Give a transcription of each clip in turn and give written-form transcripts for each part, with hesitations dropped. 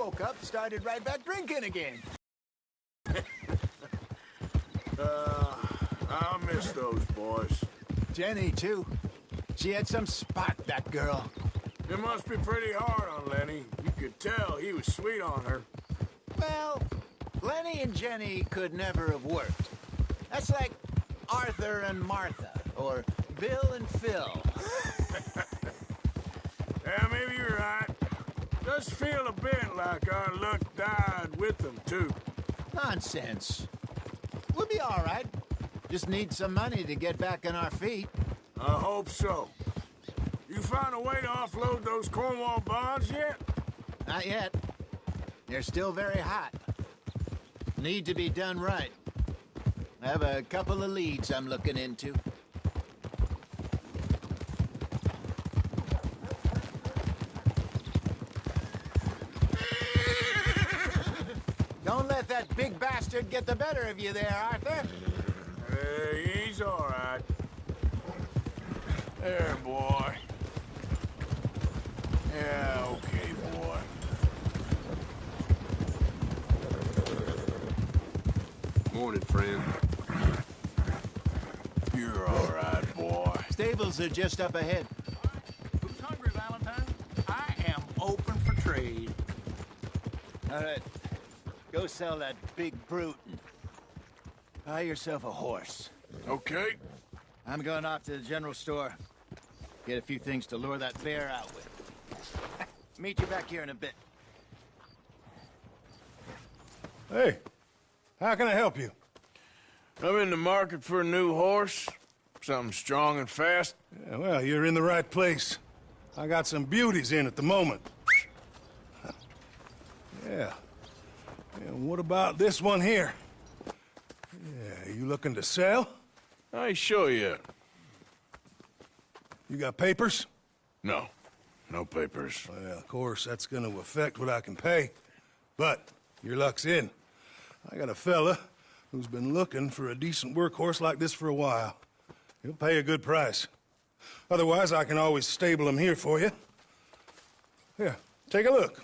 woke up, started right back drinking again. I miss those boys. Jenny, too. She had some spot, that girl. It must be pretty hard on Lenny. You could tell he was sweet on her. Well, Lenny and Jenny could never have worked. That's like Arthur and Martha, or Bill and Phil. Yeah, maybe you're right. Does feel a bit like our luck died with them, too. Nonsense. We'll be all right. Just need some money to get back on our feet. I hope so. You found a way to offload those Cornwall bonds yet? Not yet. They're still very hot. Need to be done right. I have a couple of leads I'm looking into. Don't let that big bastard get the better of you there, Arthur. He's all right. There, boy. Yeah, okay, boy. Morning, friend. You're all right, boy. Stables are just up ahead. Who's hungry, Valentine? I am open for trade. All right. Go sell that big brute and buy yourself a horse. Okay. I'm going off to the general store. Get a few things to lure that bear out with. Meet you back here in a bit. Hey, how can I help you? I'm in the market for a new horse. Something strong and fast. Yeah, well, you're in the right place. I got some beauties in at the moment. Yeah. And what about this one here? Yeah, you looking to sell? I show you. You got papers? No. No papers. Well, of course, that's gonna affect what I can pay. But your luck's in. I got a fella who's been looking for a decent workhorse like this for a while. He'll pay a good price. Otherwise, I can always stable him here for you. Here, take a look.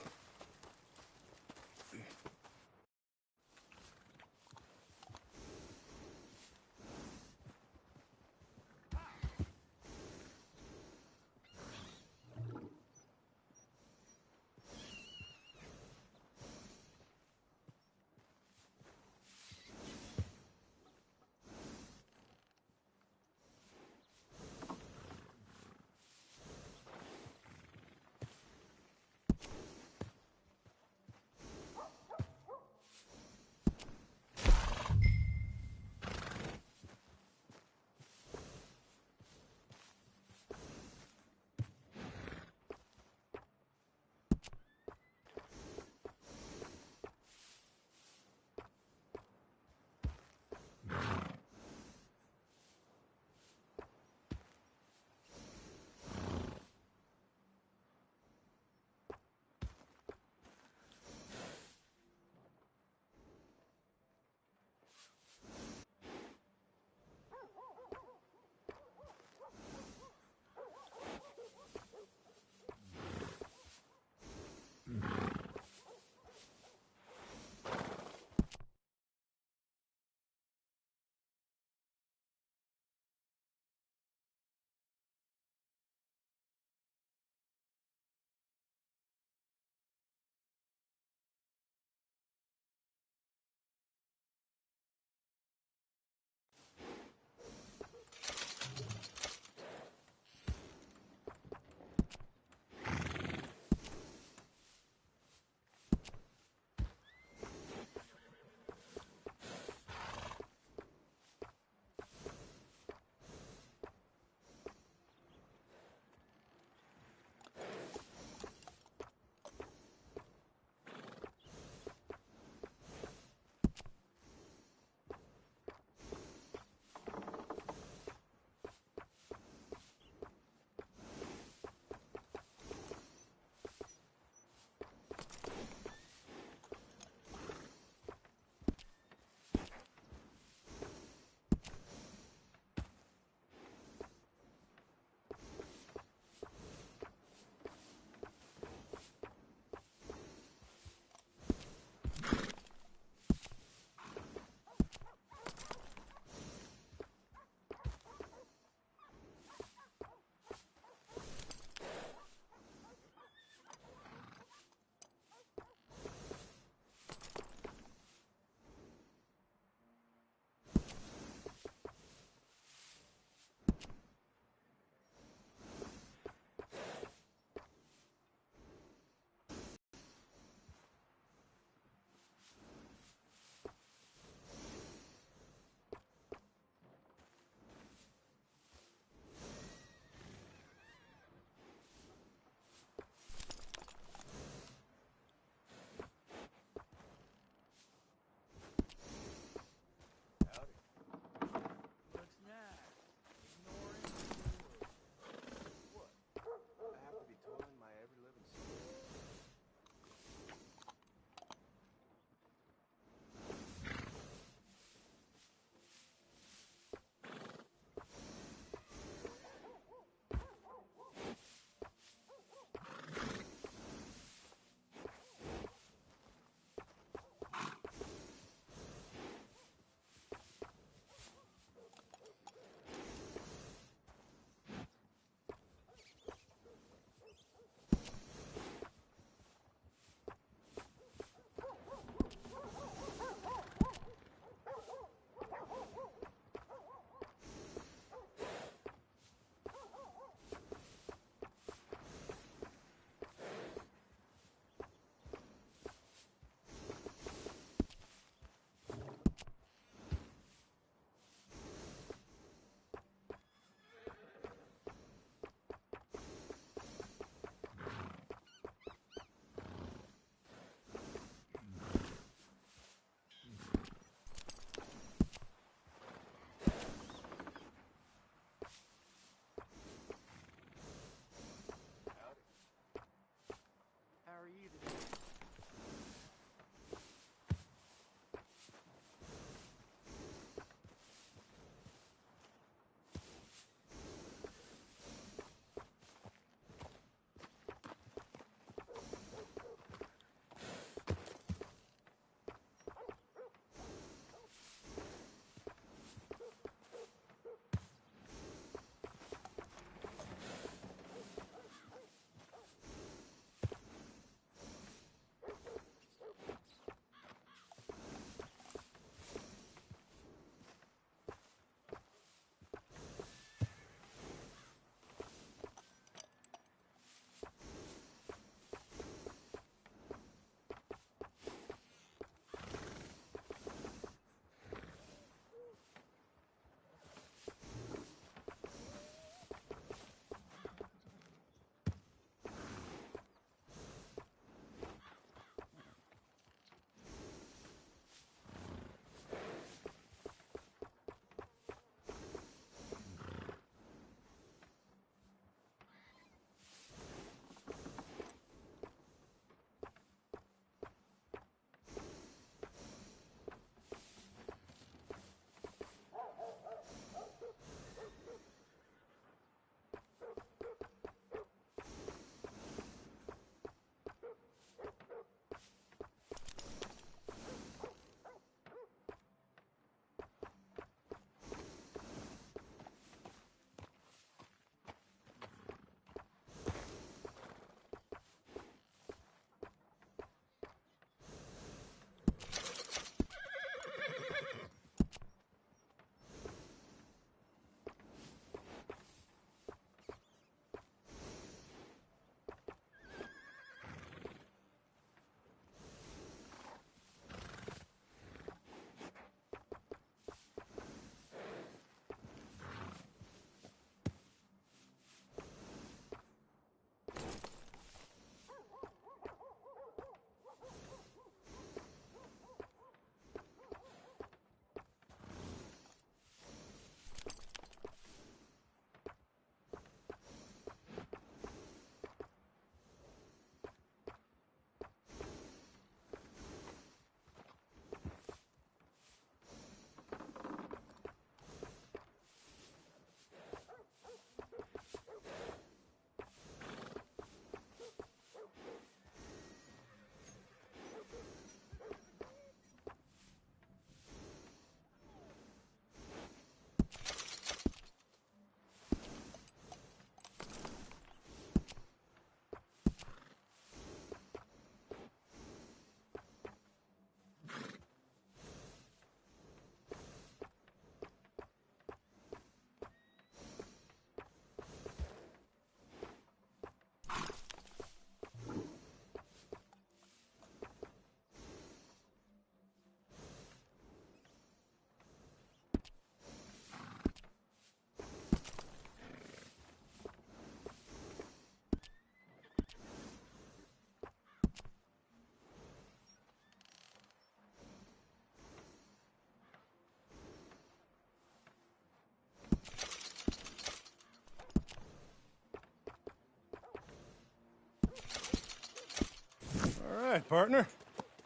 right, partner.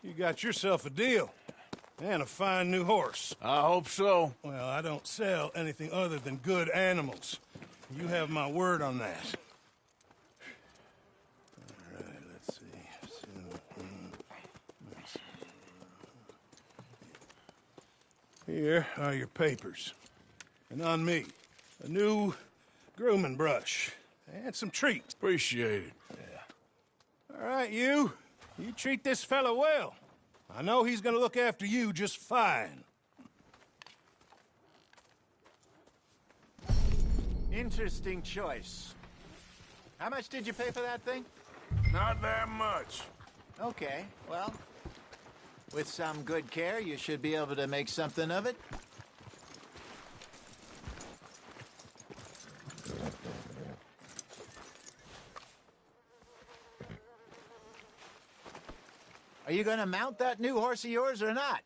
You got yourself a deal. And a fine new horse. I hope so. Well, I don't sell anything other than good animals. You have my word on that. All right, let's see. Here are your papers. And on me, a new grooming brush. And some treats. Appreciate it. All right, you treat this fella well. I know he's gonna look after you just fine. Interesting choice. How much did you pay for that thing? Not that much. Okay, well, with some good care, you should be able to make something of it. Are you gonna mount that new horse of yours or not?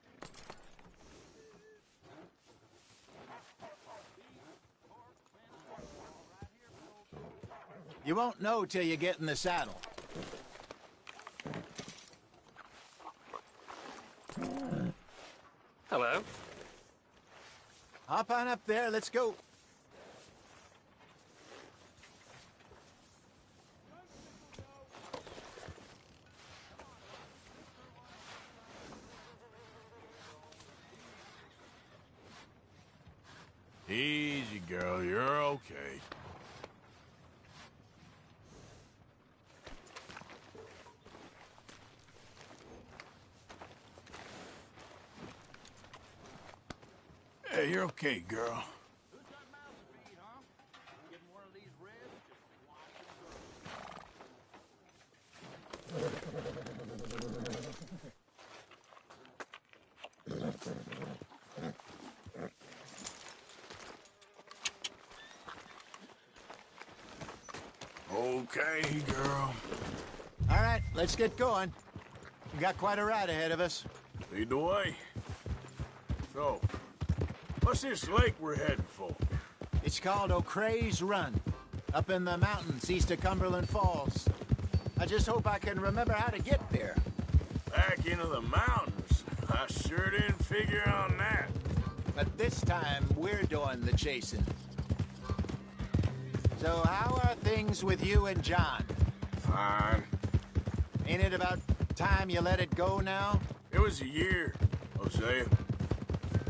You won't know till you get in the saddle. Hello. Hop on up there, let's go. Easy, girl. You're okay. Hey, you're okay, girl. Okay, girl. All right, let's get going. We got quite a ride ahead of us. Lead the way. So, what's this lake we're heading for? It's called O'Creagh's Run, up in the mountains east of Cumberland Falls. I just hope I can remember how to get there. Back into the mountains? I sure didn't figure on that. But this time, we're doing the chasing. So how are things with you and John? Fine. Ain't it about time you let it go now? It was a year, Hosea.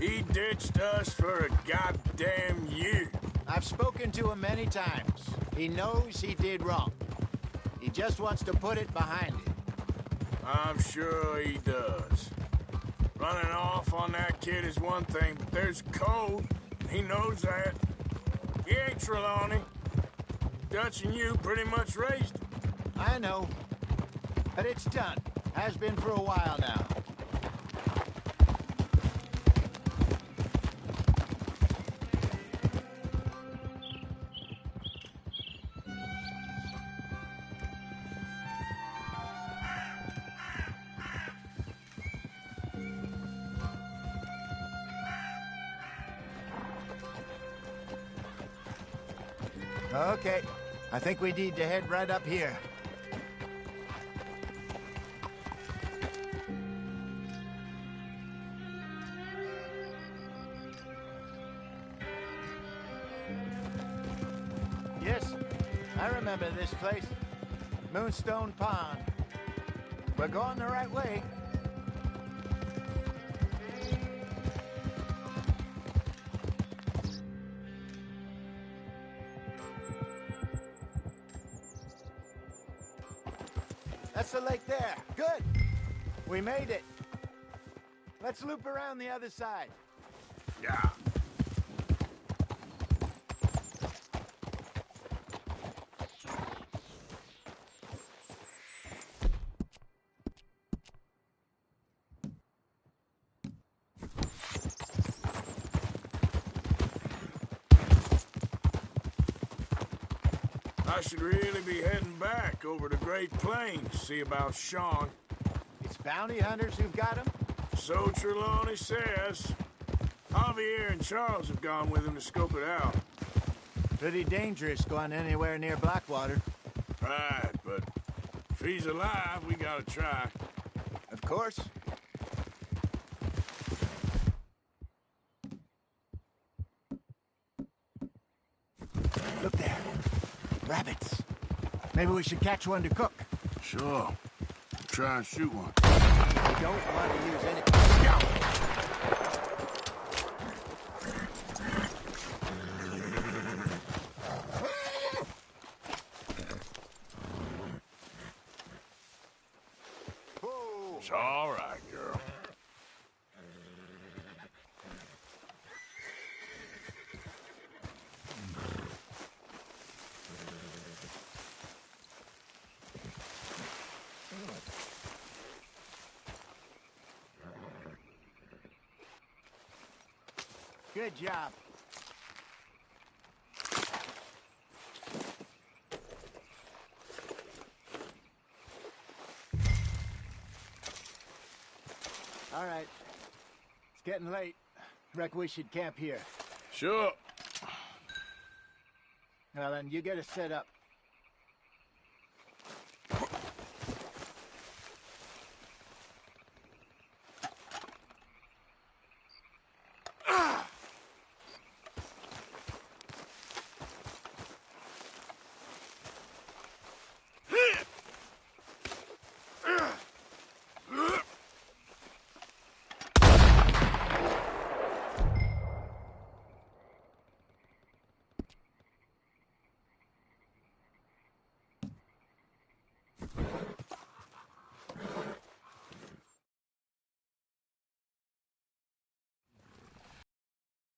He ditched us for a goddamn year. I've spoken to him many times. He knows he did wrong. He just wants to put it behind him. I'm sure he does. Running off on that kid is one thing, but there's code. He knows that. He ain't Trelawney. Dutch and you pretty much raised him. I know. But it's done. Has been for a while now. Okay. I think we need to head right up here. Yes, I remember this place. Moonstone Pond. We're going the right way. That's the lake there. Good. We made it. Let's loop around the other side. Yeah. I should really be heading back over to Great Plains, see about Sean. It's bounty hunters who've got him? So Trelawney says. Javier and Charles have gone with him to scope it out. Pretty dangerous going anywhere near Blackwater. Right, but if he's alive, we gotta try. course. Look there. Rabbits. Maybe we should catch one to cook. Sure. Try and shoot one. We don't want to use any... It's all right, girl. Good job. All right. It's getting late. Reckon we should camp here. Sure. Well, then, you get us set up.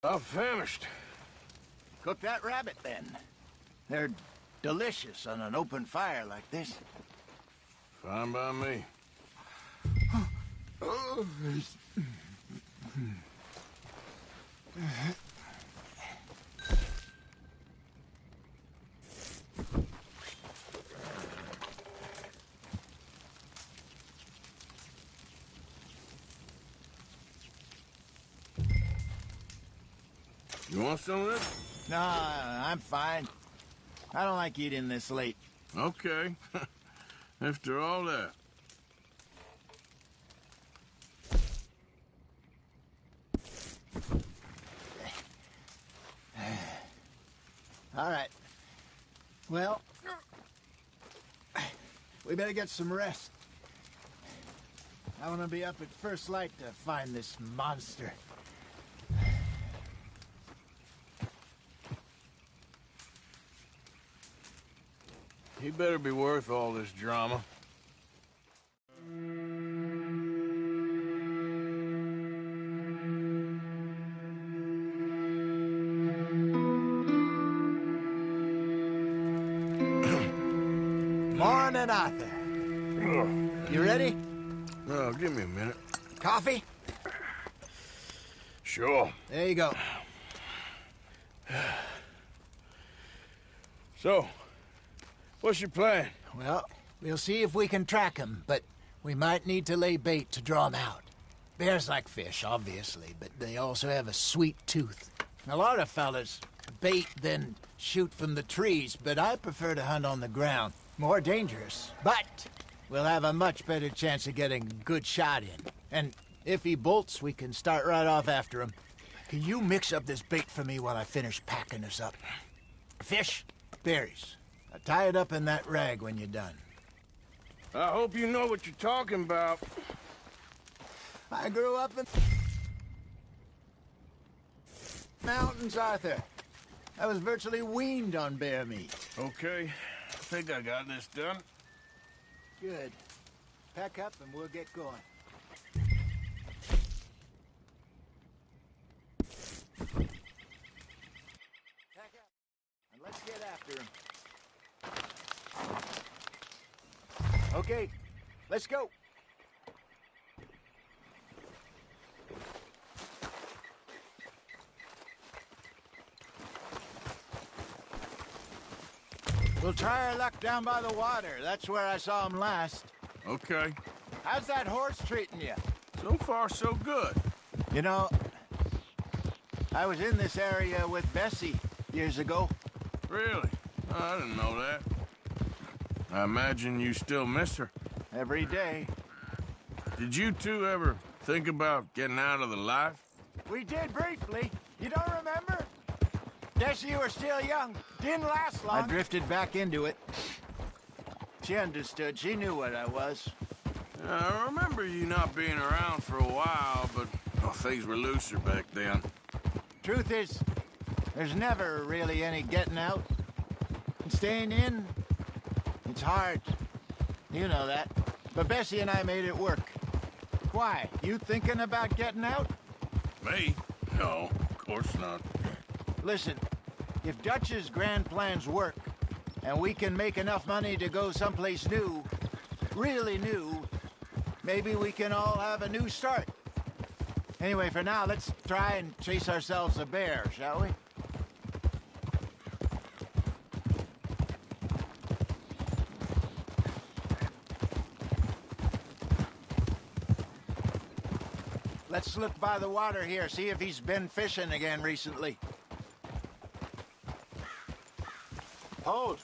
I'm famished. Cook that rabbit, then. They're delicious on an open fire like this. Fine by me. You want some of this? No, I'm fine. I don't like eating this late. Okay. After all that. All right. Well, we better get some rest. I want to be up at first light to find this monster. He better be worth all this drama. Morning, Arthur. You ready? Oh, give me a minute. Coffee? Sure. There you go. So, what's your plan? Well, we'll see if we can track him, but we might need to lay bait to draw him out. Bears like fish, obviously, but they also have a sweet tooth. A lot of fellas bait, then shoot from the trees, but I prefer to hunt on the ground. More dangerous, but we'll have a much better chance of getting a good shot in. And if he bolts, we can start right off after him. Can you mix up this bait for me while I finish packing this up? Fish, berries. Tie it up in that rag when you're done. I hope you know what you're talking about. I grew up in mountains, Arthur. I was virtually weaned on bear meat. Okay, I think I got this done. Good. Pack up and we'll get going. Pack up and let's get after him. Okay, let's go. We'll try our luck down by the water. That's where I saw him last. Okay. How's that horse treating you? So far, so good. You know, I was in this area with Bessie years ago. Really? Oh, I didn't know that. I imagine you still miss her. Every day. Did you two ever think about getting out of the life? We did briefly. You don't remember? Guess you were still young. Didn't last long. I drifted back into it. She understood. She knew what I was. I remember you not being around for a while, but well, things were looser back then. Truth is, there's never really any getting out. And staying in, it's hard. You know that. But Bessie and I made it work. Why? You thinking about getting out? Me? No, of course not. Listen, if Dutch's grand plans work, and we can make enough money to go someplace new, really new, maybe we can all have a new start. Anyway, for now, let's try and chase ourselves a bear, shall we? Let's look by the water here, see if he's been fishing again recently. Hold.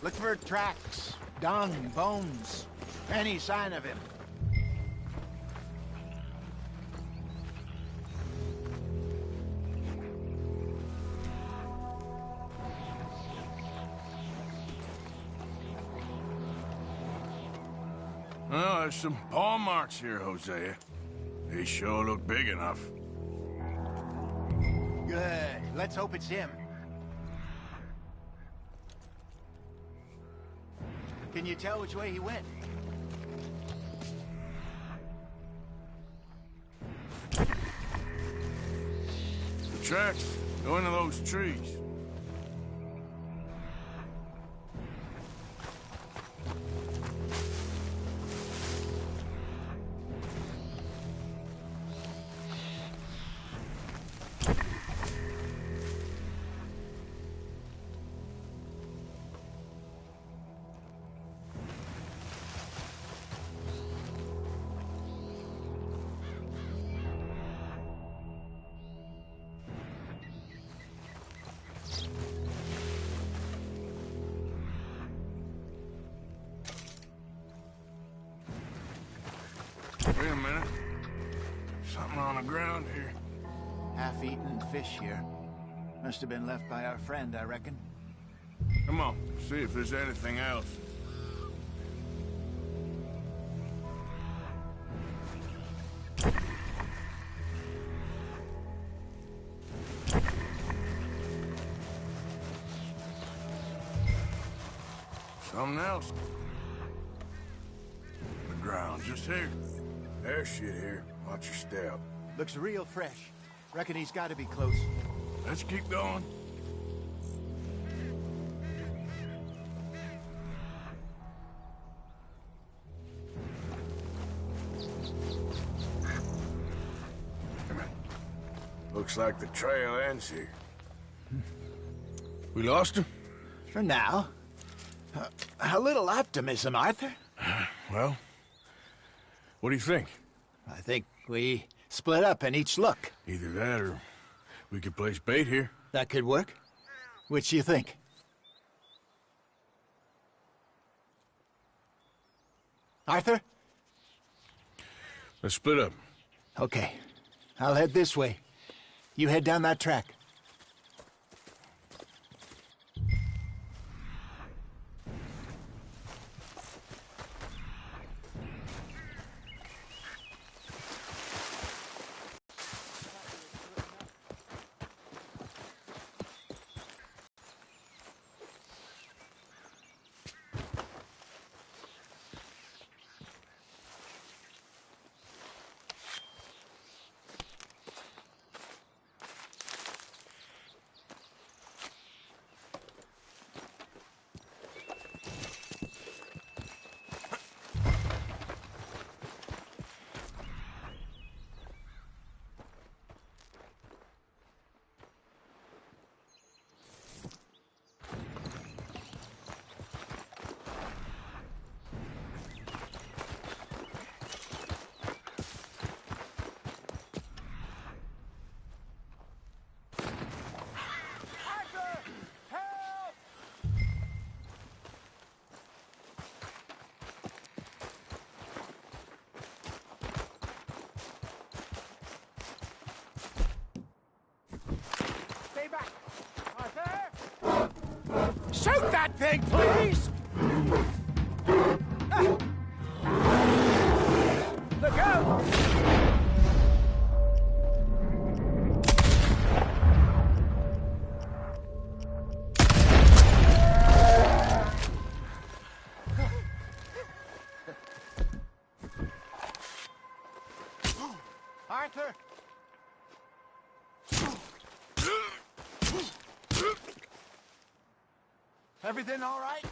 Look for tracks, dung, bones, any sign of him. Well, there's some paw marks here, Hosea. They sure look big enough. Good. Let's hope it's him. Can you tell which way he went? The tracks go into those trees. Wait a minute. Something on the ground here. Half-eaten fish here. Must have been left by our friend, I reckon. Come on, see if there's anything else. Something else. The ground, just here. There's shit here. Watch your step. Looks real fresh. Reckon he's got to be close. Let's keep going. Looks like the trail ends here. We lost him? For now. A little optimism, Arthur. Well, what do you think? I think we split up and each look. Either that or we could place bait here. That could work. Which do you think? Arthur? Let's split up. Okay. I'll head this way. You head down that track. that thing, please! Look out! Arthur! Everything all right?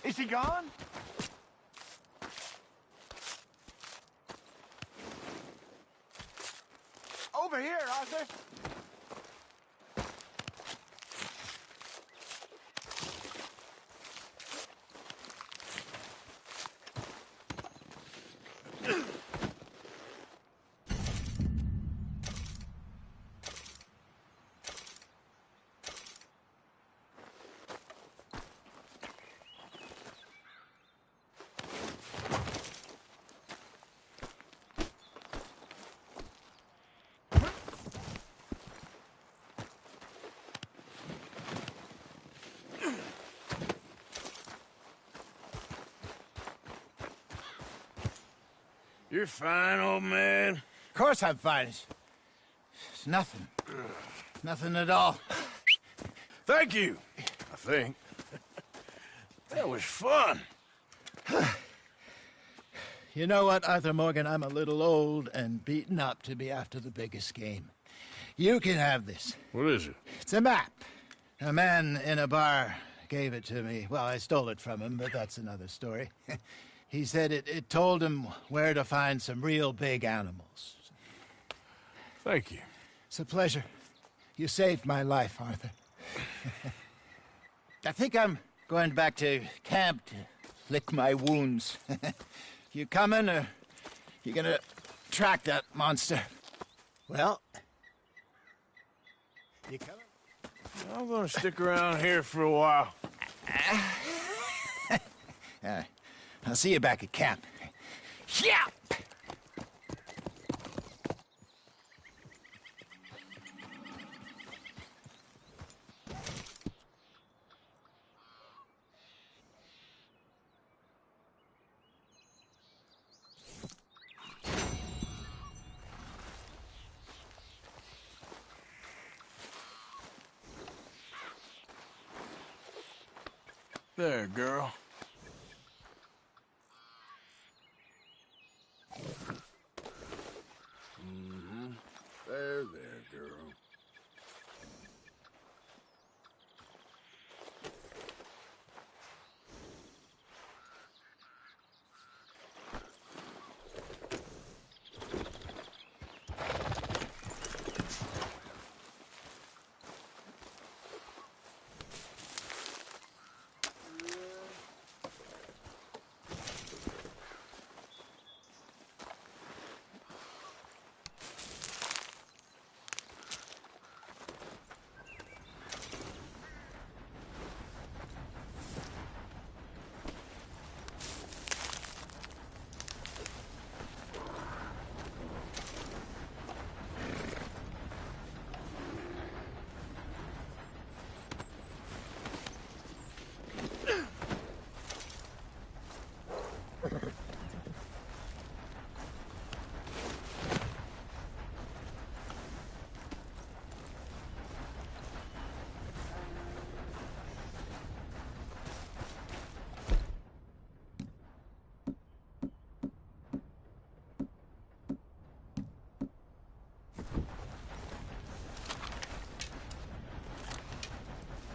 Is he gone? Over here, Arthur! You're fine, old man. Of course I'm fine. It's nothing. Nothing at all. Thank you, I think. That was fun. You know what, Arthur Morgan? I'm a little old and beaten up to be after the biggest game. You can have this. What is it? It's a map. A man in a bar gave it to me. Well, I stole it from him, but that's another story. He said it told him where to find some real big animals. Thank you. It's a pleasure. You saved my life, Arthur. I think I'm going back to camp to lick my wounds. You coming, or you gonna track that monster? Well, you coming? I'm gonna stick around here for a while. I'll see you back at camp. Yeah! There, girl. There, girl.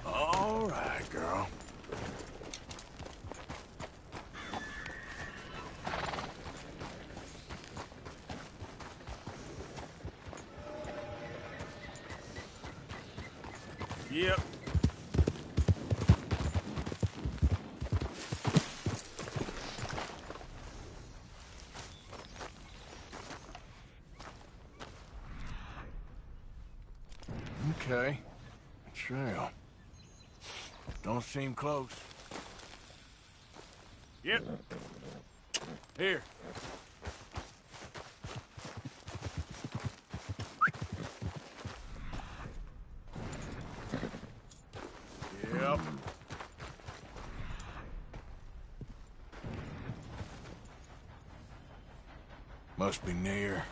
All right, girl. Yep. Okay. Trail. Don't seem close. Yep. Here. Must be near.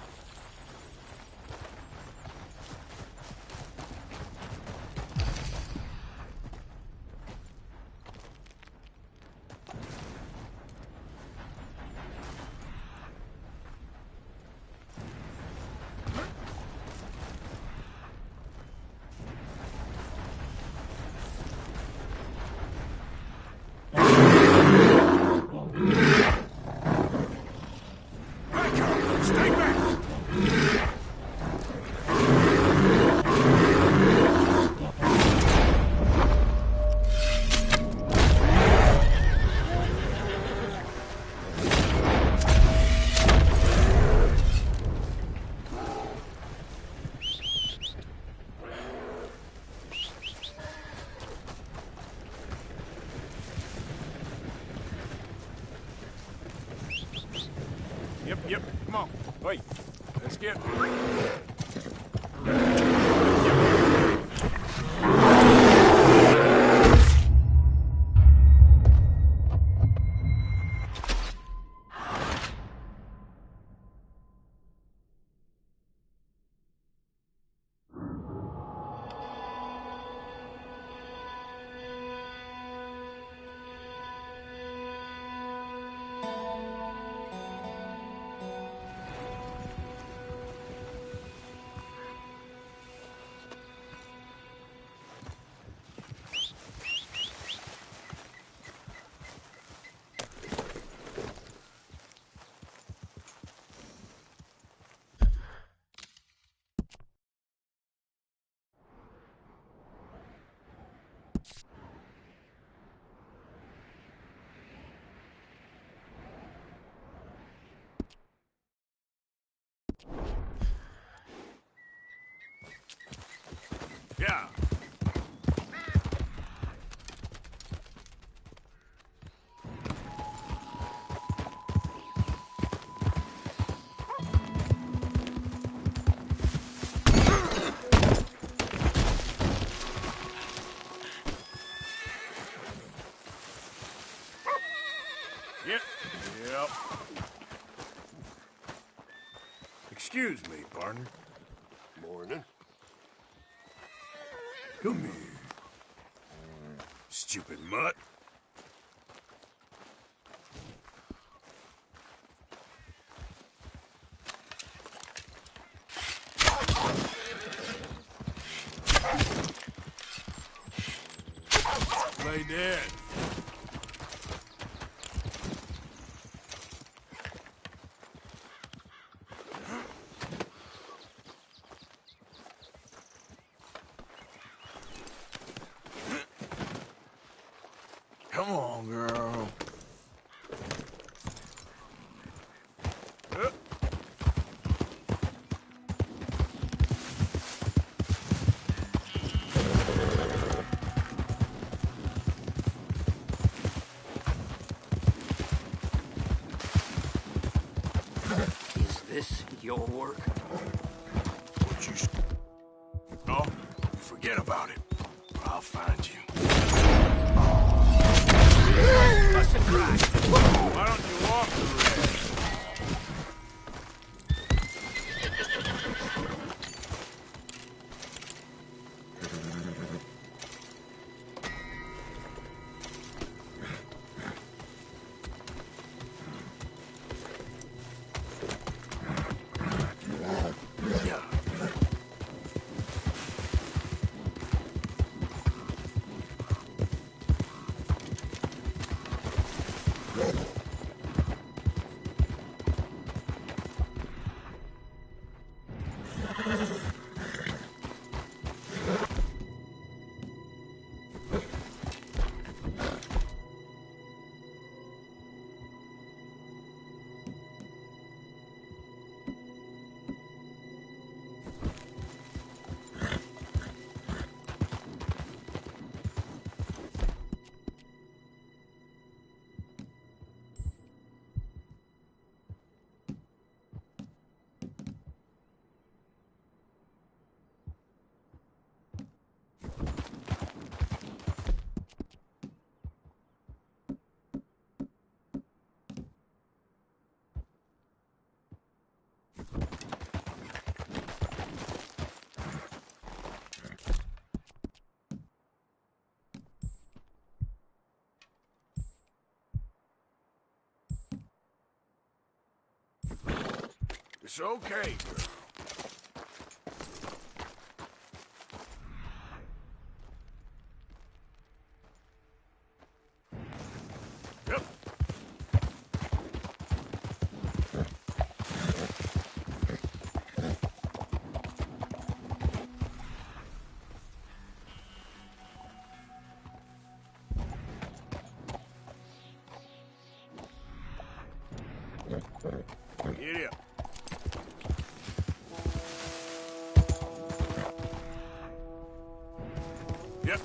Stay back! Yep, come on. Wait, let's get... Yeah. Yep. Excuse me, partner. Morning. Come here. Stupid mutt. Play dead. Come on, girl. Is this your work? What you... Oh, forget about it. I'll find you. Bust and crack. Why don't you walk the rest? It's okay, girl. Yep. Giddy up. Yep.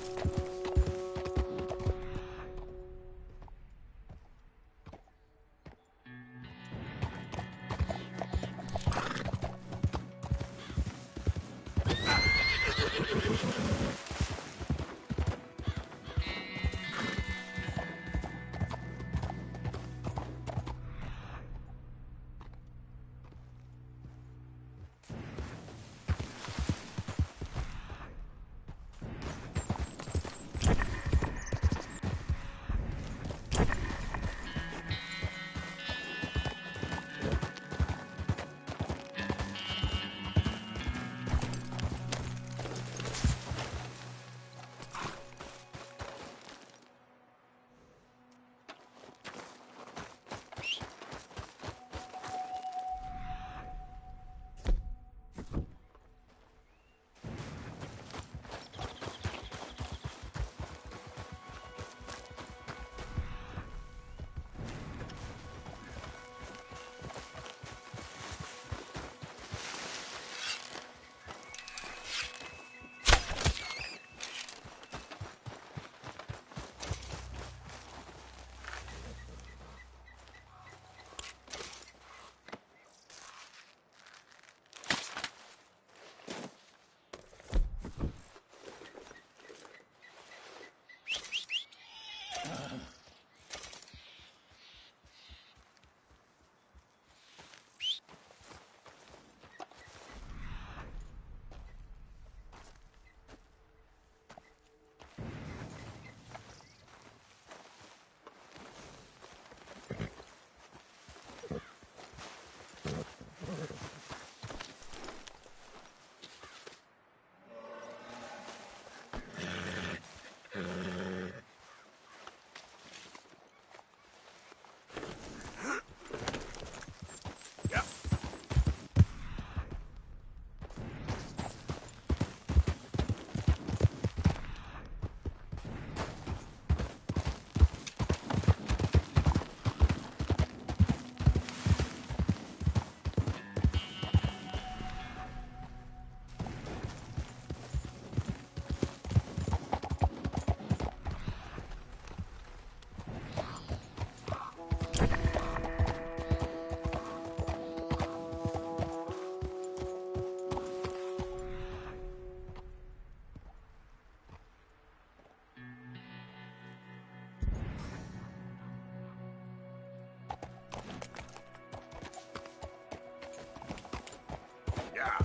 Yep. Yeah.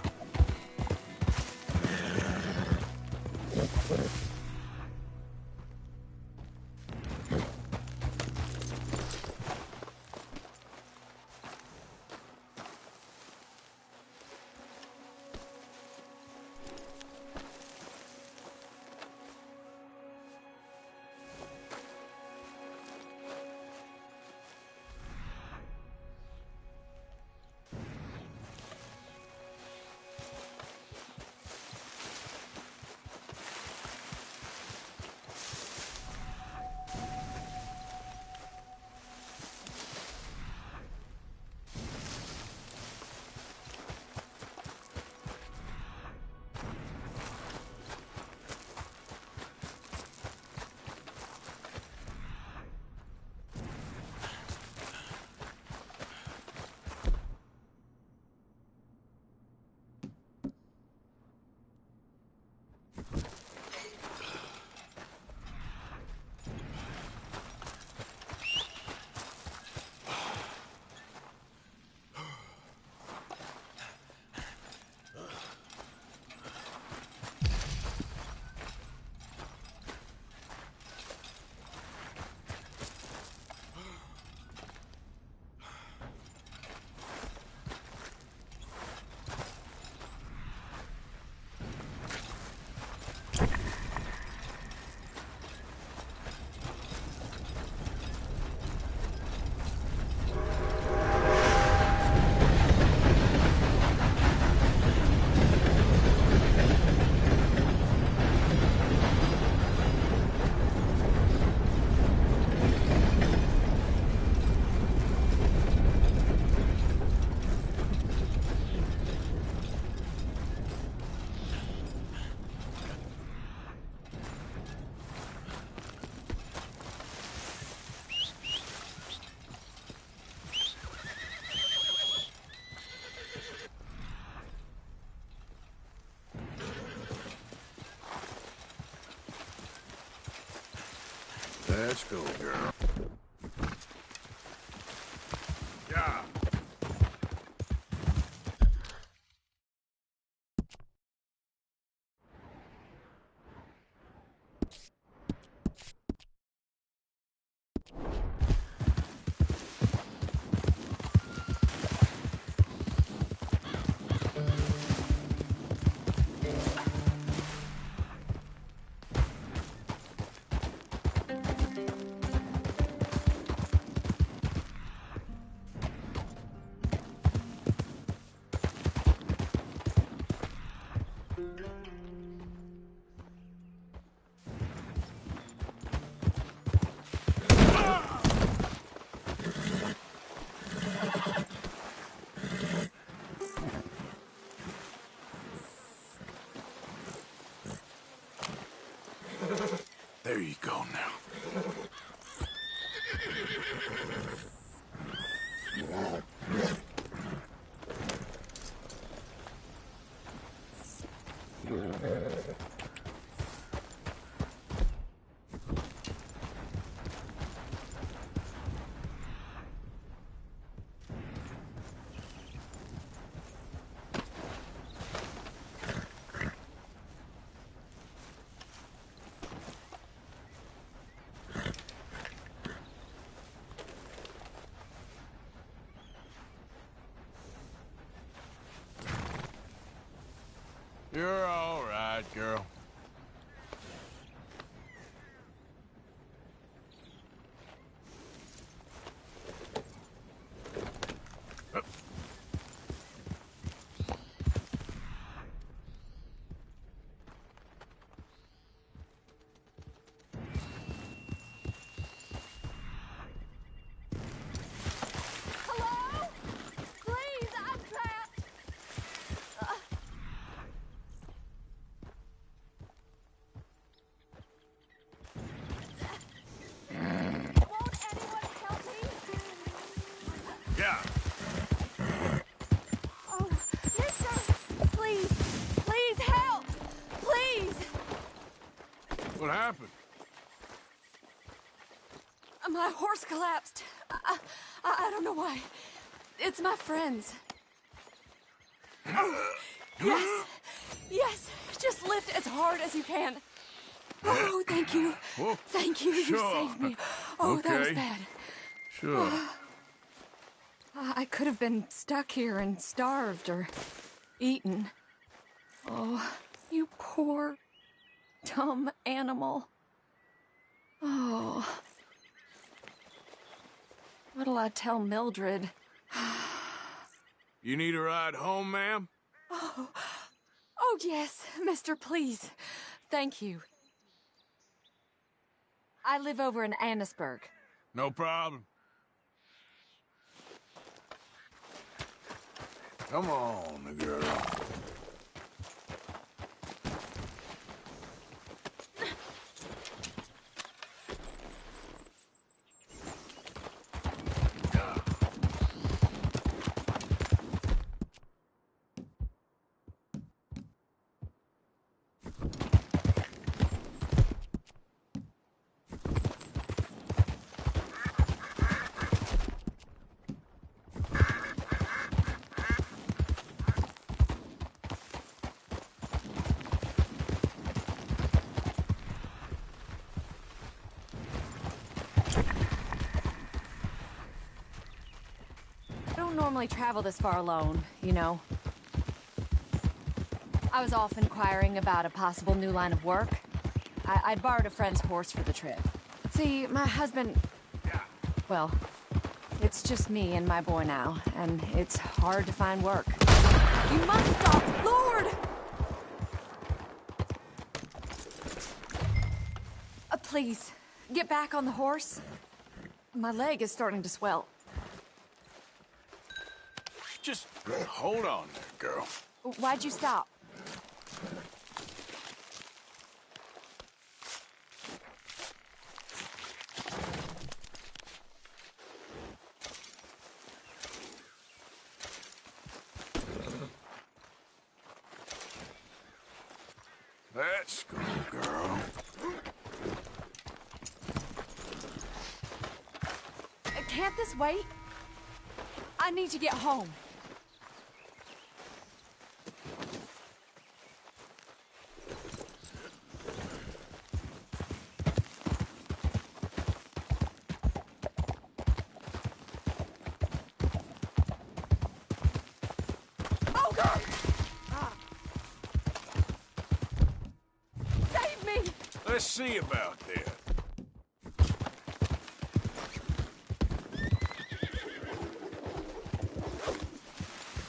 Let's go, girl. Yeah. There you go now. You're all right, girl. Hello? Please, I'm trapped. Won't anyone help me? Yeah. Oh, mister, please, please help. Please. What happened? My horse collapsed. I don't know why. It's my friends. Oh, yes. Yes. Just lift as hard as you can. Oh, thank you. Whoa. Thank you. You Sure. saved me. Oh, that was Okay. bad. Sure. I could have been stuck here and starved or eaten. Oh, you poor, dumb animal. Oh. What'll I tell Mildred? You need a ride home, ma'am? Oh, yes, mister, please. Thank you. I live over in Annisburg. No problem. Come on, girl. I don't normally travel this far alone, you know. I was off inquiring about a possible new line of work. I borrowed a friend's horse for the trip. See, my husband... Well, it's just me and my boy now, and it's hard to find work. You must stop! Lord! Please, get back on the horse. My leg is starting to swell. Just hold on there, girl. Why'd you stop? Let's go, girl. Can't this wait? I need to get home. Oh, God! Save me! Let's see about this.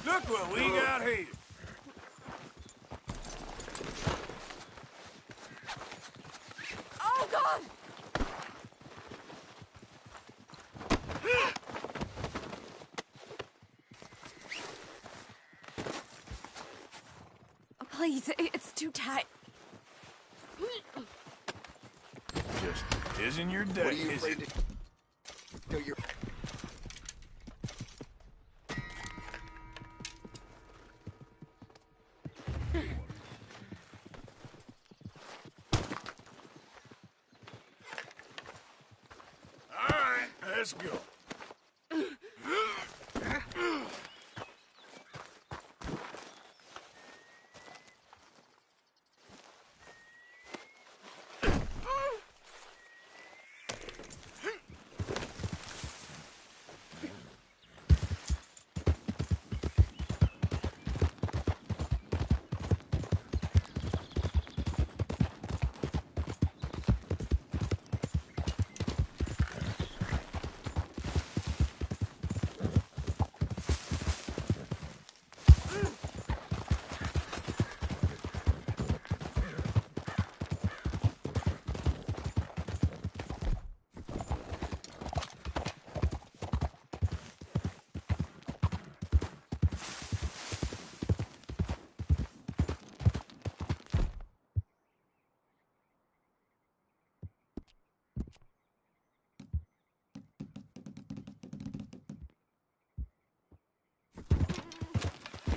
Look what we got here. Oh, God! Please, it's too tight. Just isn't your day, What are you is afraid it? to tell your... All right, let's go.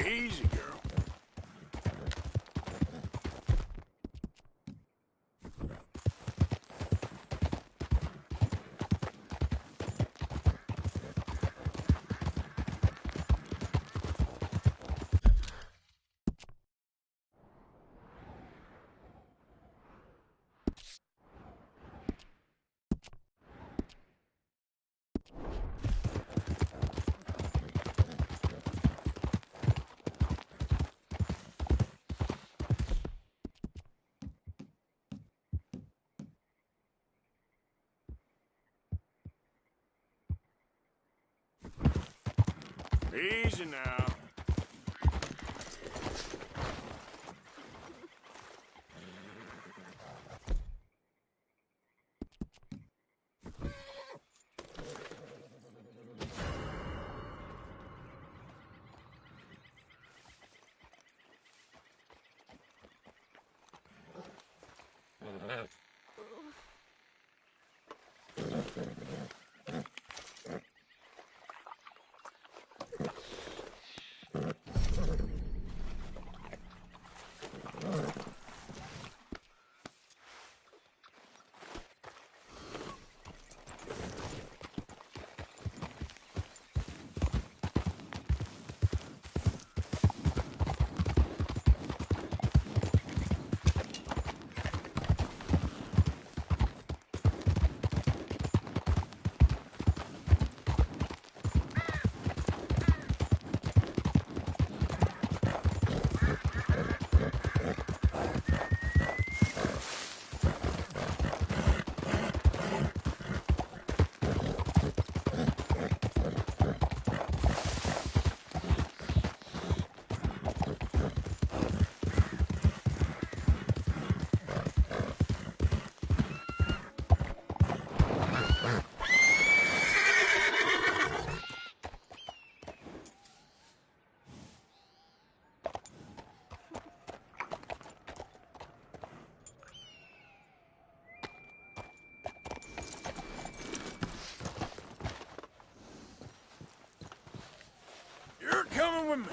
Easy, girl. Easy now. You're coming with me.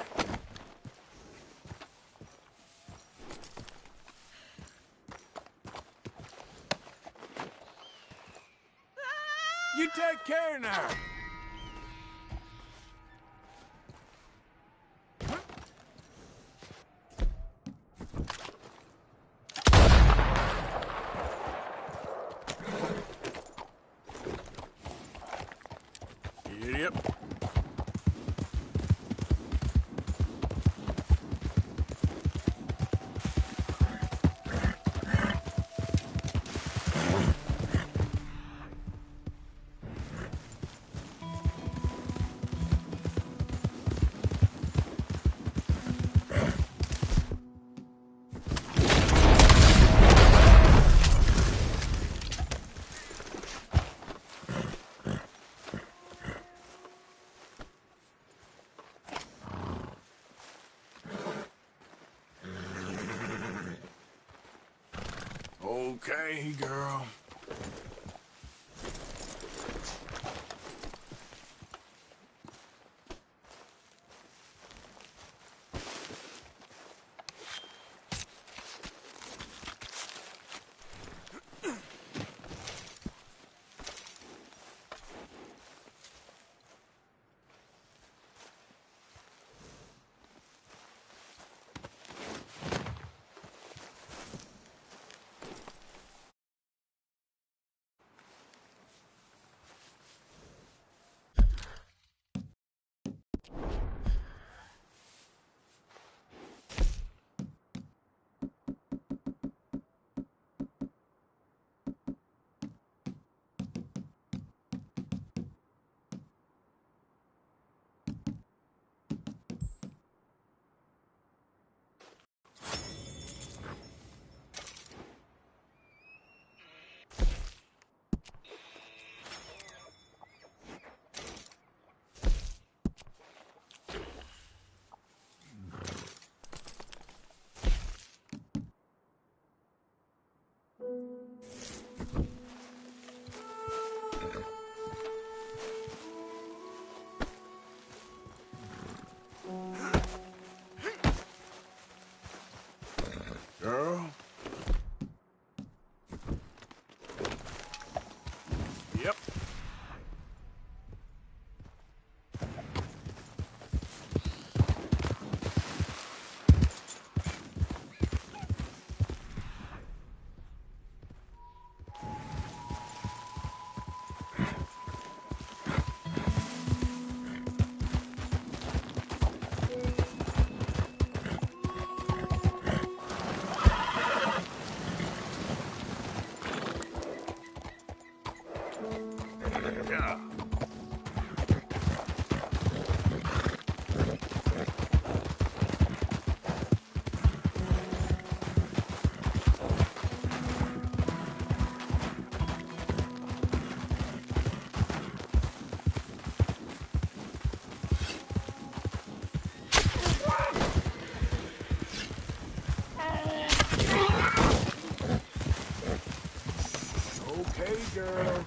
You take care now. Yep. Okay, girl. Girl? Yep. Yeah. Okay, girl.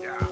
Yeah.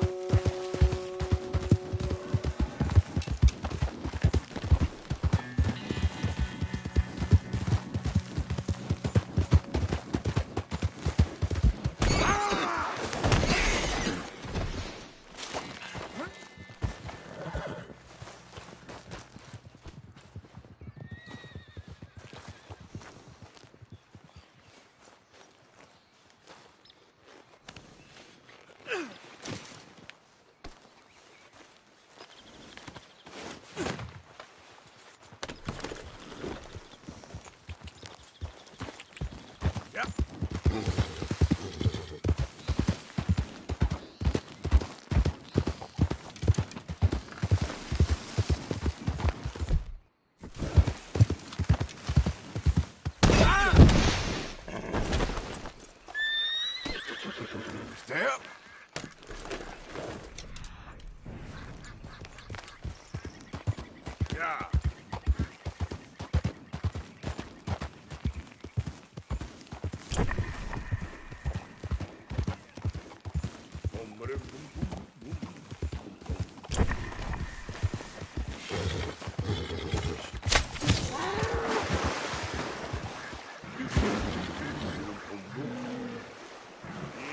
Yep. Step. Yeah.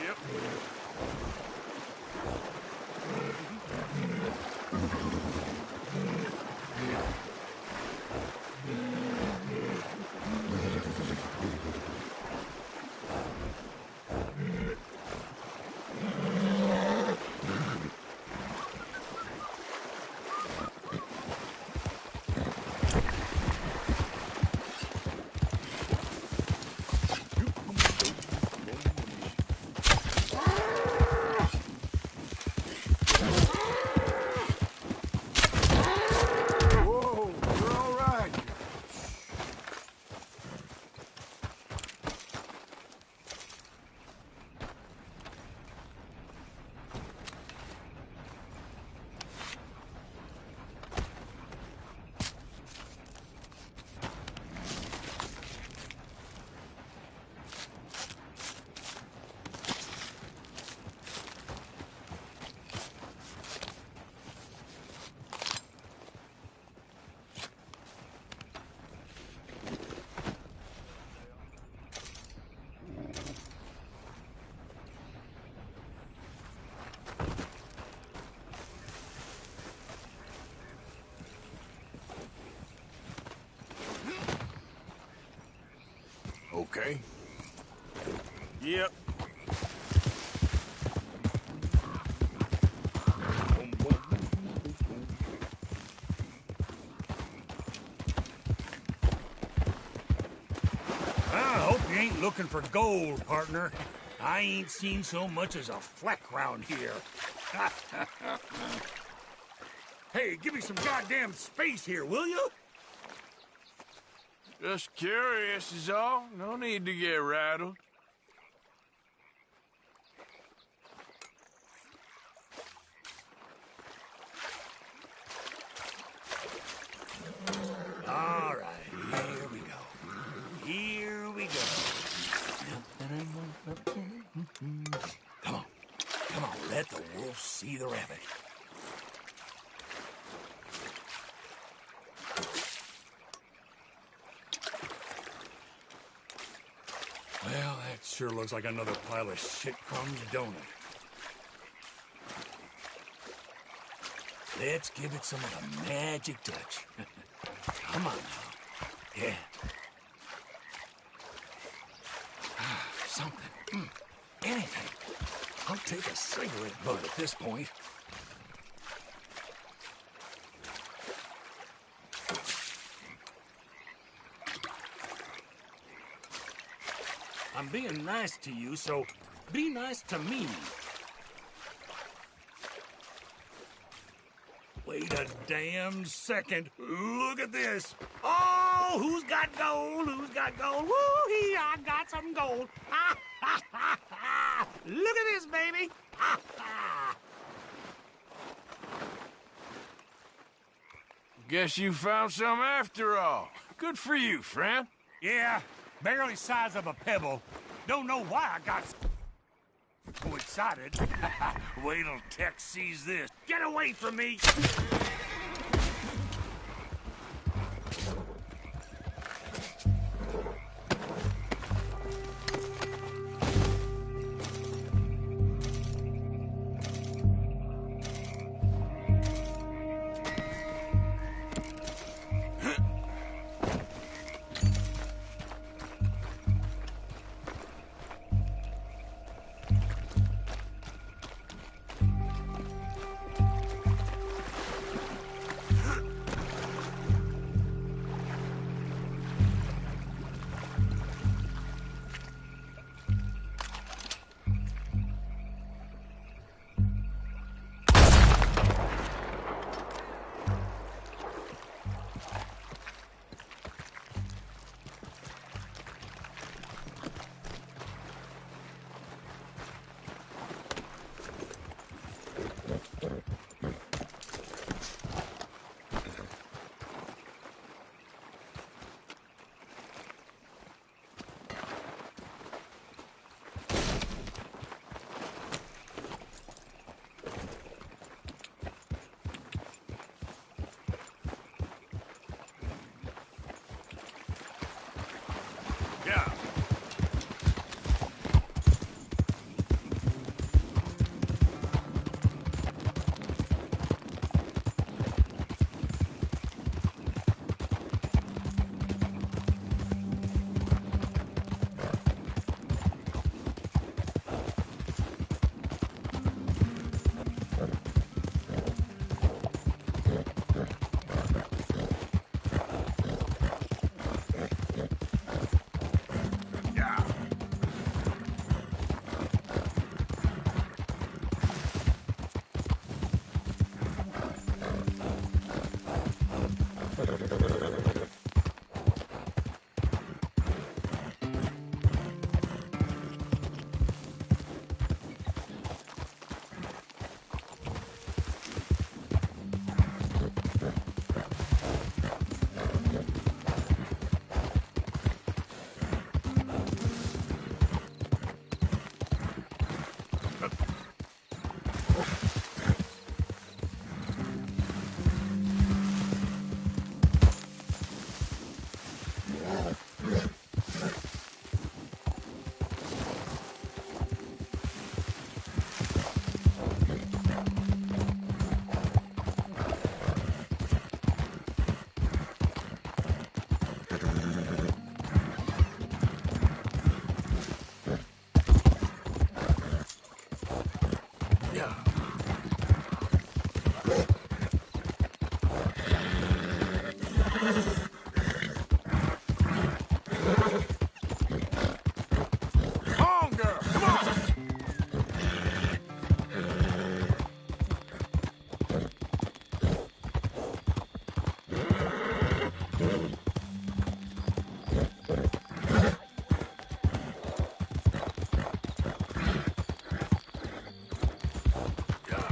Yep. Whoa, you're all right. Okay. Yep. I hope you ain't looking for gold, partner. I ain't seen so much as a fleck round here. Hey, give me some goddamn space here, will you? Just curious is all. No need to get rattled. All right, here we go. Here we go. Come on. Come on, let the wolf see the rabbit. Well, that sure looks like another pile of shit crumbs, don't it? Let's give it some of the magic touch. Come on now. Yeah. Something. Anything. I'll take a cigarette butt at this point. I'm being nice to you, so be nice to me. Wait a damn second. Look at this. Oh, who's got gold? Who's got gold? Woo-hee, I got some gold. Ha, ha, ha, ha. Look at this, baby. Ha, ha. Guess you found some after all. Good for you, friend. Yeah, barely size of a pebble. Don't know why I got so excited. Wait till Tex sees this. Get away from me! Yeah. Yeah. Yeah. Come on, girl. Come on. Yeah.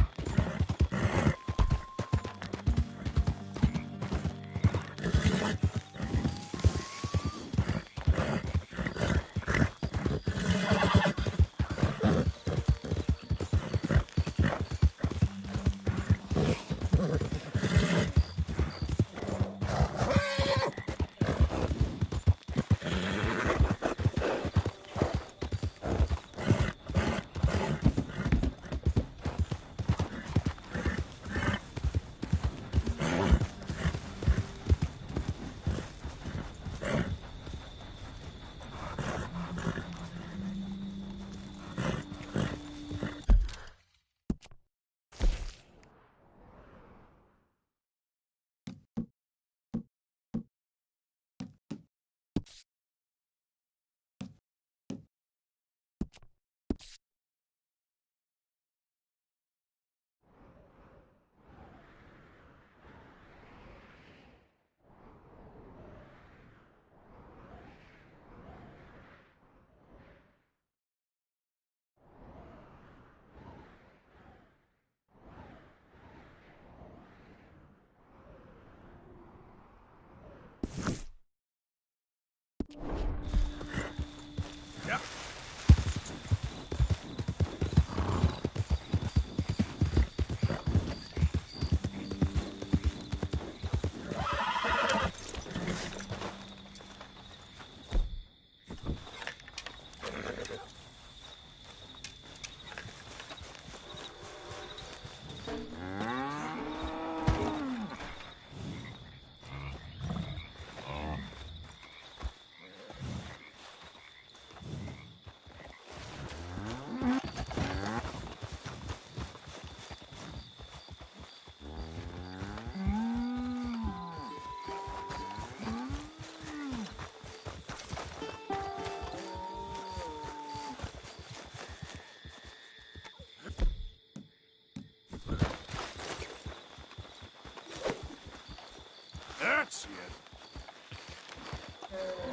That's it.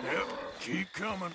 Yep, keep coming.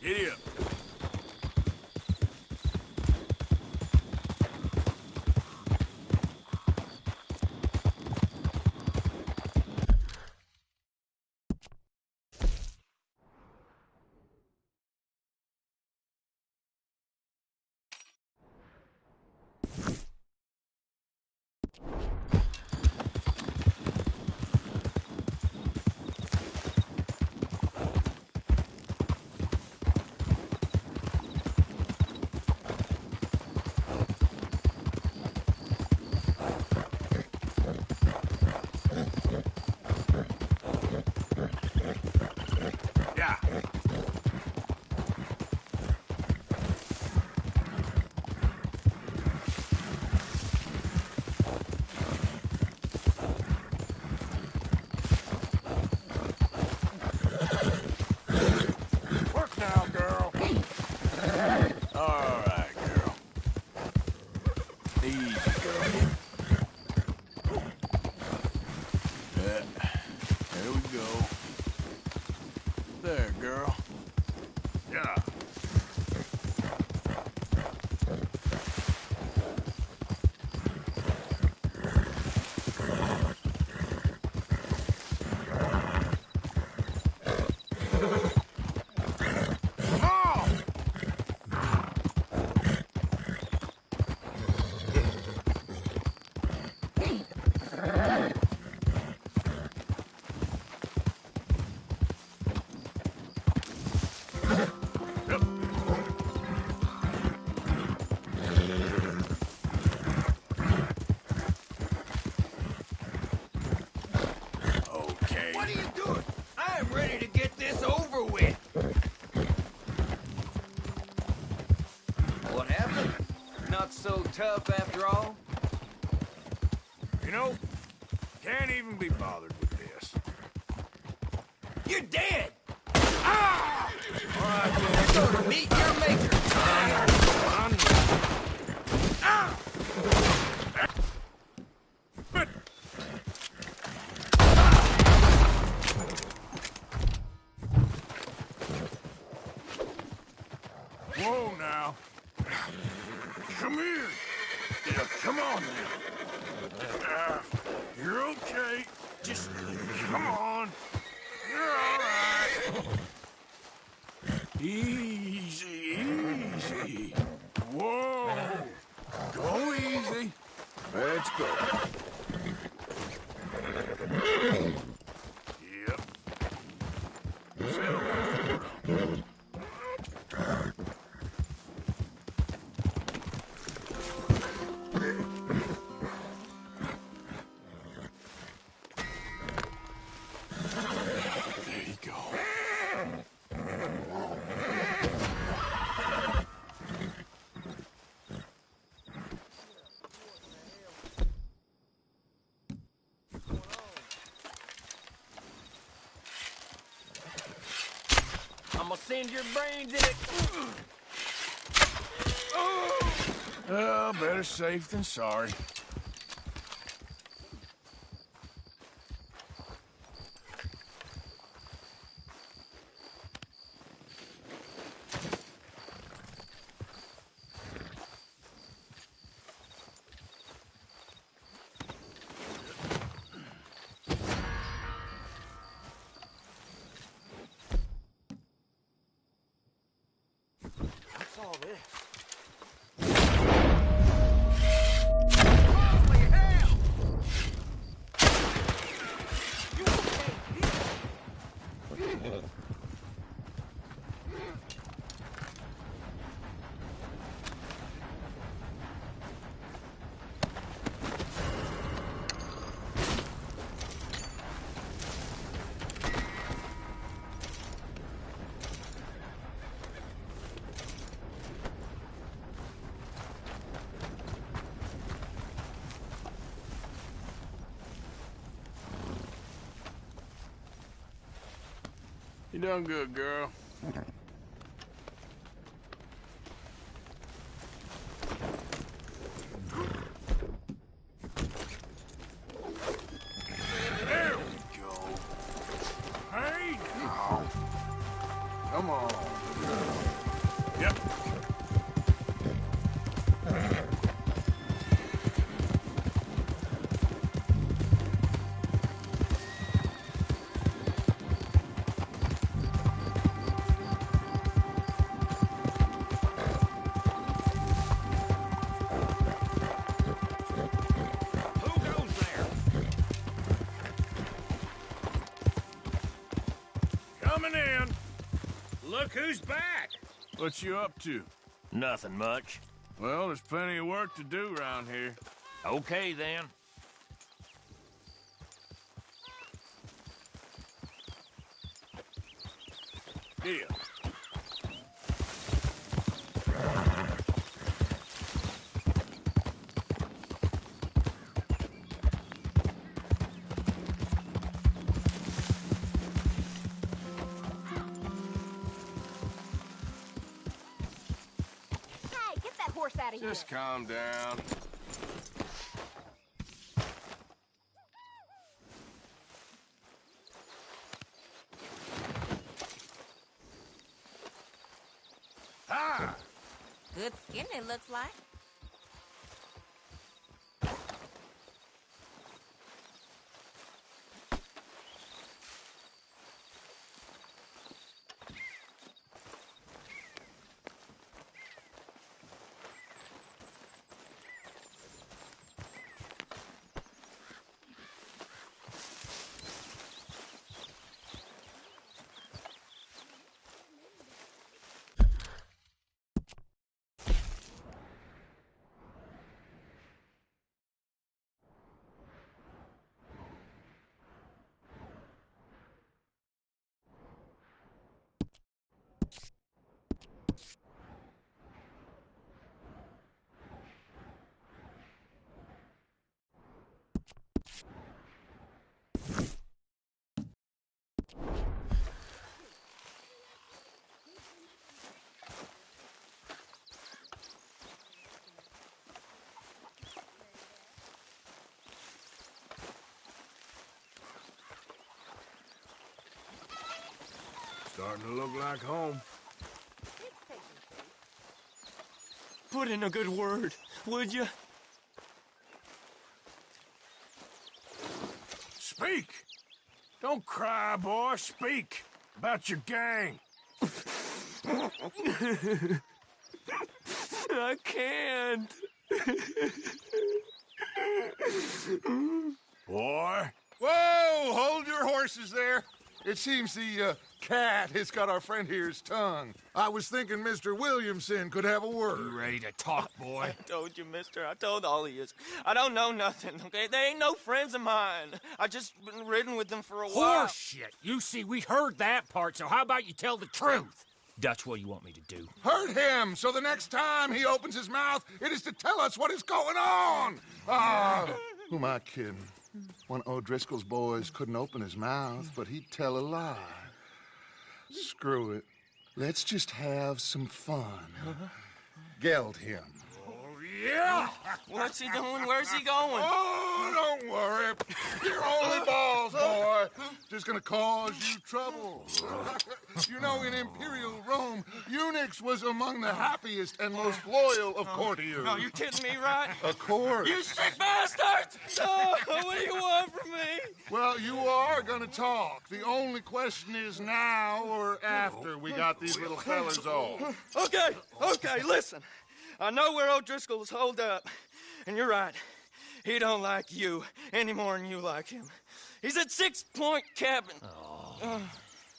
Giddy up. Yeah. Work now, girl. All right, girl. Easy, girl. There we go. There, girl. Yeah. Okay. What are you doing? I am ready to get this over with. What happened? Not so tough after all? You know, can't even be bothered with this. You're dead! Ah! All right, then. Go to meet your maker. Ah! Whoa, now. Come here. Yeah, come on now. You're okay. Just come on. You're all right. Easy, easy. Whoa. Go easy. Let's go. Yep. Settle down. There you go. I'm gonna send your brains in it. Well, better safe than sorry. What's all this? You done good, girl. There we go. Hey, now. Come on. Yep. Who goes there? Coming in. Look who's back! What you up to? Nothing much. Well, there's plenty of work to do around here. Okay, then. Here. Hey, get that horse out of here. Just calm down. Ah! Good skin, it looks like. Starting to look like home. Put in a good word, would you? Speak! Don't cry, boy. Speak about your gang. I can't. Boy. Whoa! Hold your horses there. It seems the cat has got our friend here's tongue. I was thinking Mr. Williamson could have a word. You ready to talk, boy? I told you, mister. I told all of you. I don't know nothing, okay? They ain't no friends of mine. I just been ridden with them for a while. Horse shit. You see, we heard that part, so how about you tell the truth? Dutch, what do you want me to do? Hurt him, so the next time he opens his mouth, it is to tell us what is going on. Ah, who am I kidding? One of O'Driscoll's boys couldn't open his mouth, but he'd tell a lie. Screw it. Let's just have some fun. Geld him. Yeah! What's he doing? Where's he going? Oh, don't worry. You're only balls, boy. Just gonna cause you trouble. You know, in Imperial Rome, eunuchs was among the happiest and most loyal of courtiers. No, you kidding me, right? Of course. You sick bastard! Oh, what do you want from me? Well, you are gonna talk. The only question is now or after we got these little fellas off. Okay, listen. I know where O'Driscoll is holed up, and you're right. He don't like you any more than you like him. He's at 6 Point Cabin.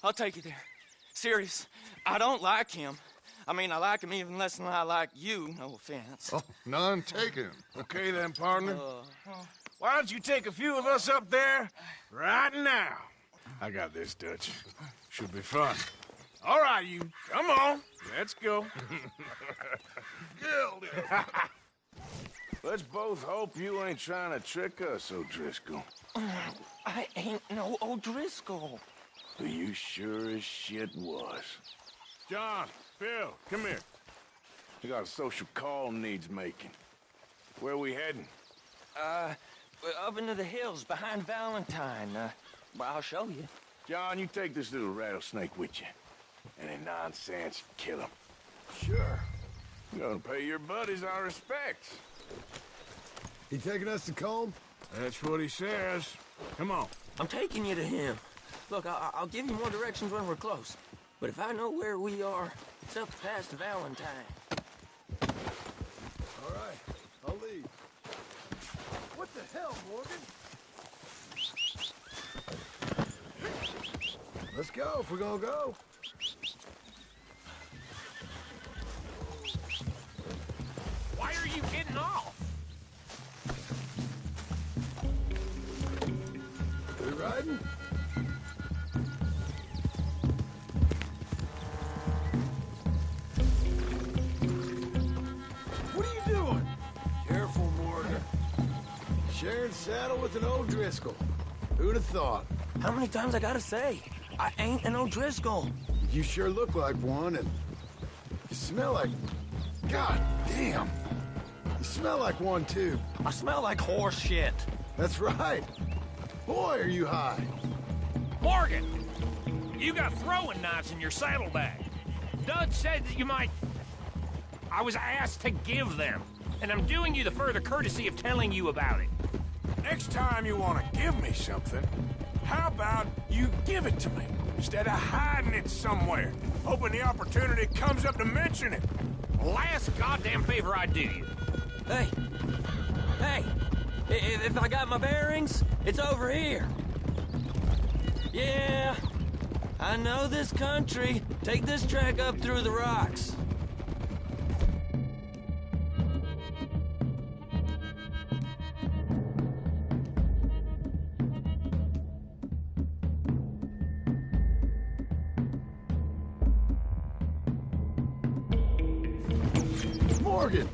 I'll take you there. Serious, I don't like him. I mean, I like him even less than I like you, no offense. Oh, none taken. Okay then, partner. Why don't you take a few of us up there right now? I got this, Dutch. Should be fun. All right, you. Come on. Let's go. Let's both hope you ain't trying to trick us, O'Driscoll. I ain't no O'Driscoll. But you sure as shit was. John, Bill, come here. We got a social call needs making. Where we heading? Up into the hills behind Valentine. Well, I'll show you. John, you take this little rattlesnake with you. Any nonsense, kill him. Sure. You're gonna pay your buddies our respects. He taking us to Combe? That's what he says. Come on. I'm taking you to him. Look, I'll give you more directions when we're close. But if I know where we are, it's up past Valentine. All right, I'll lead. What the hell, Morgan? Let's go if we're gonna go. Why are you getting off? We riding? What are you doing? Careful, Morgan. Sharing saddle with an O'Driscoll. Who'd have thought? How many times I gotta say? I ain't an O'Driscoll. You sure look like one, and you smell like... God damn. You smell like one, too. I smell like horse shit. That's right. Boy, are you high. Morgan! You got throwing knives in your saddlebag. Dud said that you might... I was asked to give them, and I'm doing you the further courtesy of telling you about it. Next time you want to give me something, how about you give it to me instead of hiding it somewhere, hoping the opportunity comes up to mention it? Last goddamn favor I do you. Hey! If I got my bearings, it's over here. Yeah, I know this country. Take this track up through the rocks. Morgan!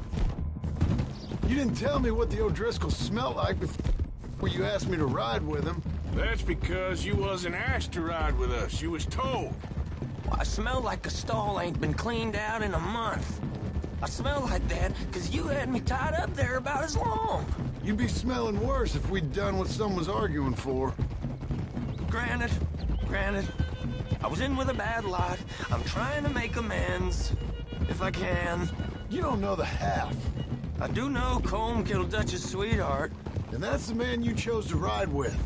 You didn't tell me what the O'Driscoll smelled like before you asked me to ride with him. That's because you wasn't asked to ride with us. You was told. I smell like a stall ain't been cleaned out in a month. I smell like that because you had me tied up there about as long. You'd be smelling worse if we'd done what someone was arguing for. Granted. I was in with a bad lot. I'm trying to make amends, if I can. You don't know the half. I do know Colm killed Dutch's sweetheart. And that's the man you chose to ride with.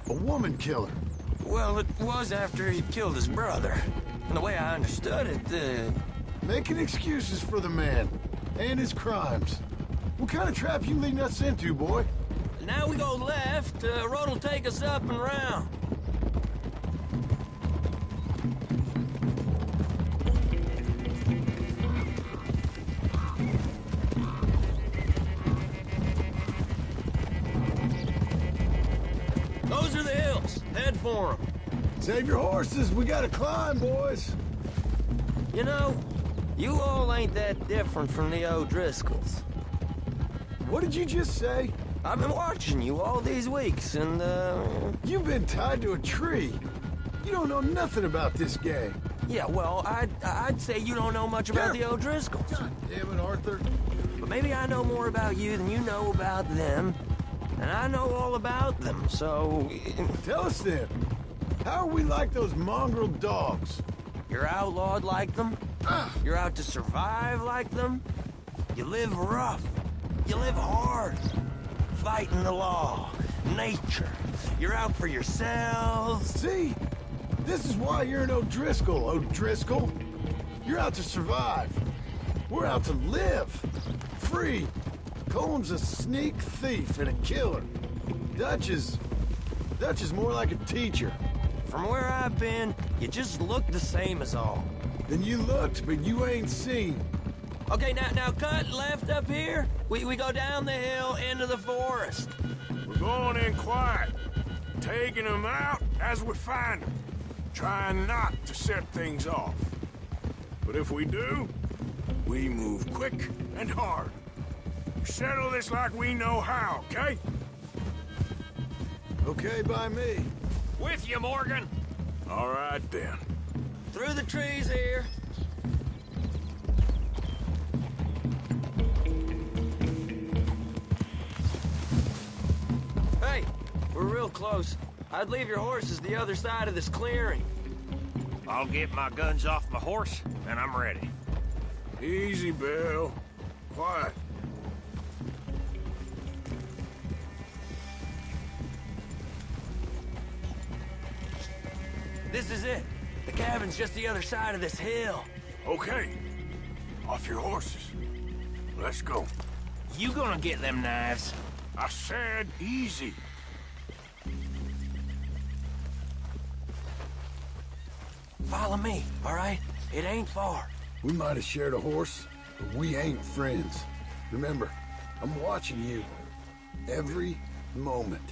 A woman killer. Well, it was after he killed his brother. And the way I understood it, Making excuses for the man. And his crimes. What kind of trap you leading us into, boy? Now we go left. Road will take us up and round. Those are the hills. Head for them. Save your horses. We gotta climb, boys. You know, you all ain't that different from the O'Driscolls. What did you just say? I've been watching you all these weeks, and, You've been tied to a tree. You don't know nothing about this gang. yeah, well, I'd say you don't know much about the O'Driscolls. God damn it, Arthur. But maybe I know more about you than you know about them. And I know all about them, so... Tell us then. How are we like those mongrel dogs? You're outlawed like them? You're out to survive like them? You live rough. You live hard. Fighting the law. Nature. You're out for yourselves. See? This is why you're an O'Driscoll, O'Driscoll. You're out to survive. We're out to live. Free. Colm's a sneak thief and a killer. Dutch is more like a teacher. From where I've been, you just look the same as all. Then you looked, but you ain't seen. Okay, now cut left up here. We go down the hill into the forest. We're going in quiet, taking them out as we find them, trying not to set things off. But if we do, we move quick and hard. We settle this like we know how, okay? Okay by me. With you, Morgan. All right, then. Through the trees here. Hey, we're real close. I'd leave your horses the other side of this clearing. I'll get my guns off my horse, and I'm ready. Easy, Bill. Quiet. This is it. The cabin's just the other side of this hill. Okay. Off your horses. Let's go. You gonna get them knives? I said easy. Follow me, all right? It ain't far. We might have shared a horse, but we ain't friends. Remember, I'm watching you. Every moment.